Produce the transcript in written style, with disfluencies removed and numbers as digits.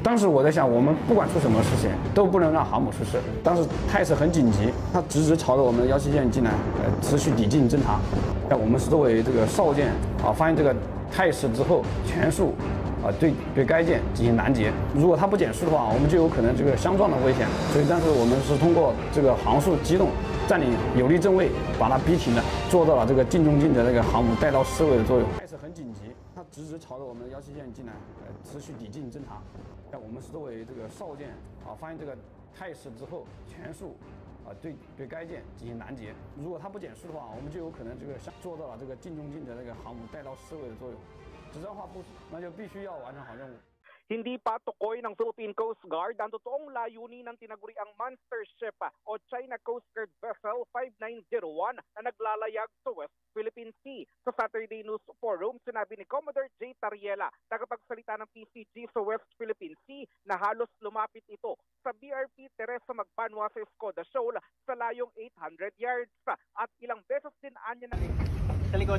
当时我在想，我们不管出什么事情，都不能让航母出事。当时态势很紧急，他直直朝着我们的17舰进来，持续抵近侦察。我们是作为这个哨舰啊，发现这个态势之后，全速对该舰进行拦截。如果他不减速的话，我们就有可能这个相撞的危险。所以当时我们是通过这个航速机动，占领有利阵位，把它逼停了，做到了这个近中近的那个航母带到示威的作用。态势很紧急，他直直朝着我们的17舰进来，持续抵近侦察。我们是作为这个哨舰啊，发现这个态势之后，全速对该舰进行拦截。如果他不减速的话，我们就有可能这个做到了这个近中近的那个航母带到示威的作用。执政化部署，那就必须要完成好任务。Hindi pa tukoy ng Philippine Coast Guard ang totoong layunin ng tinaguriang monster ship o China Coast Guard Vessel 5901 na naglalayag sa West Philippine Sea. Sa Saturday News Forum, sinabi ni Commodore J. Tariela, tagapagsalita ng PCG sa West Philippine Sea, na halos lumapit ito sa BRP Teresa Magbanwa sa Escoda Shoal sa layong 800 yards at ilang beses din anya na... Sa likod.